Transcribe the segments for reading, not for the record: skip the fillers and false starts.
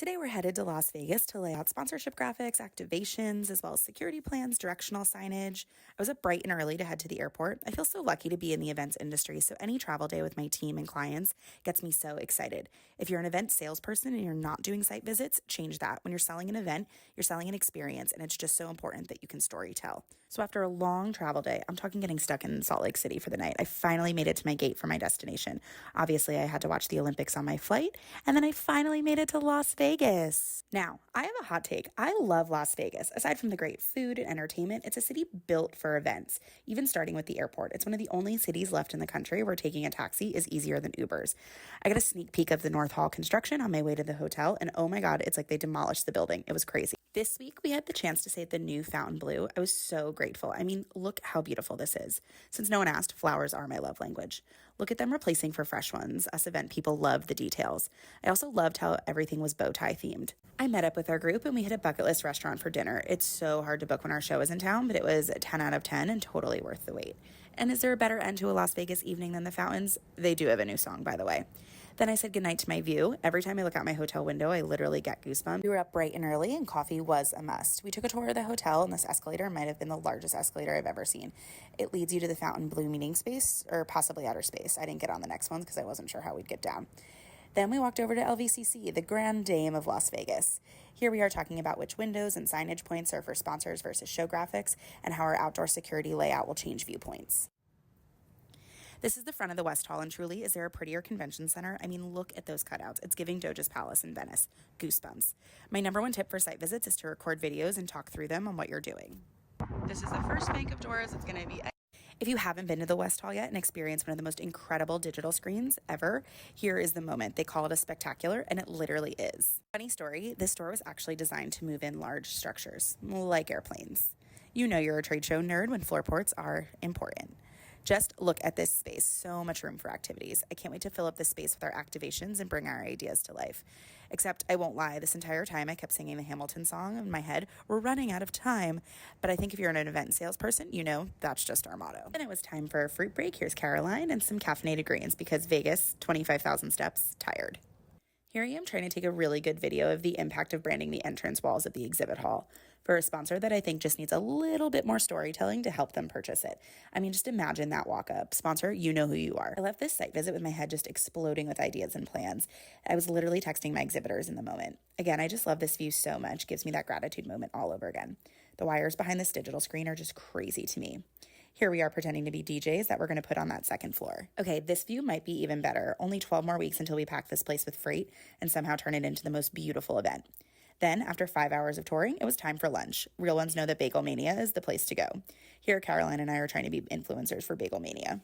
Today we're headed to Las Vegas to lay out sponsorship graphics, activations, as well as security plans, directional signage. I was up bright and early to head to the airport. I feel so lucky to be in the events industry, so any travel day with my team and clients gets me so excited. If you're an event salesperson and you're not doing site visits, change that. When you're selling an event, you're selling an experience, and it's just so important that you can story tell. So after a long travel day, I'm talking getting stuck in Salt Lake City for the night, I finally made it to my gate for my destination. Obviously, I had to watch the Olympics on my flight, and then I finally made it to Las Vegas. Now, I have a hot take. I love Las Vegas. Aside from the great food and entertainment, it's a city built for events, even starting with the airport. It's one of the only cities left in the country where taking a taxi is easier than Ubers. I got a sneak peek of the North Hall construction on my way to the hotel, and oh my God, it's like they demolished the building. It was crazy. This week, we had the chance to stay at the new Fontainebleau. I was so grateful. I mean, look how beautiful this is. Since no one asked, flowers are my love language. Look at them replacing for fresh ones. Us event people love the details. I also loved how everything was bow tie themed. I met up with our group and we hit a bucket list restaurant for dinner. It's so hard to book when our show is in town, but it was a 10 out of 10 and totally worth the wait. And is there a better end to a Las Vegas evening than the fountains? They do have a new song, by the way. Then I said goodnight to my view. Every time I look out my hotel window, I literally get goosebumps. We were up bright and early, and coffee was a must. We took a tour of the hotel, and this escalator might have been the largest escalator I've ever seen. It leads you to the Fontainebleau meeting space, or possibly outer space. I didn't get on the next ones because I wasn't sure how we'd get down. Then we walked over to LVCC, the grand dame of Las Vegas. Here we are talking about which windows and signage points are for sponsors versus show graphics, and how our outdoor security layout will change viewpoints. This is the front of the West Hall, and truly, is there a prettier convention center? I mean, look at those cutouts. It's giving Doge's Palace in Venice. Goosebumps. My number one tip for site visits is to record videos and talk through them on what you're doing. This is the first bank of doors. It's going to be... If you haven't been to the West Hall yet and experienced one of the most incredible digital screens ever, here is the moment. They call it a spectacular, and it literally is. Funny story, this store was actually designed to move in large structures, like airplanes. You know you're a trade show nerd when floorports are important. Just look at this space. So much room for activities. I can't wait to fill up this space with our activations and bring our ideas to life. Except I won't lie, this entire time I kept singing the Hamilton song in my head. We're running out of time. But I think if you're an event salesperson, you know that's just our motto. Then it was time for a fruit break. Here's Caroline and some caffeinated greens because Vegas, 25,000 steps, tired. Here I am trying to take a really good video of the impact of branding the entrance walls of the exhibit hall for a sponsor that I think just needs a little bit more storytelling to help them purchase it. I mean, just imagine that walk up. Sponsor, you know who you are. I left this site visit with my head just exploding with ideas and plans. I was literally texting my exhibitors in the moment. Again, I just love this view so much. Gives me that gratitude moment all over again. The wires behind this digital screen are just crazy to me. Here we are pretending to be DJs that we're going to put on that second floor. Okay, this view might be even better. Only 12 more weeks until we pack this place with freight and somehow turn it into the most beautiful event. Then, after 5 hours of touring, it was time for lunch. Real ones know that Bagel Mania is the place to go. Here, Caroline and I are trying to be influencers for Bagel Mania.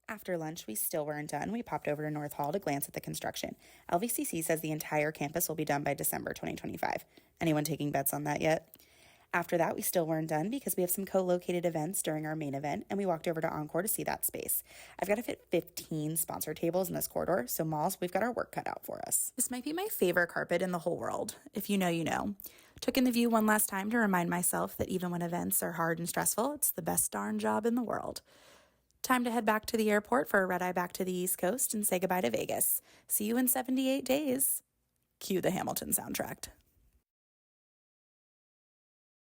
After lunch, we still weren't done. We popped over to North Hall to glance at the construction. LVCC says the entire campus will be done by December 2025. Anyone taking bets on that yet? After that, we still weren't done because we have some co-located events during our main event, and we walked over to Encore to see that space. I've got to fit 15 sponsor tables in this corridor, so malls, we've got our work cut out for us. This might be my favorite carpet in the whole world. If you know, you know. Took in the view one last time to remind myself that even when events are hard and stressful, it's the best darn job in the world. Time to head back to the airport for a red-eye back to the East Coast and say goodbye to Vegas. See you in 78 days. Cue the Hamilton soundtrack.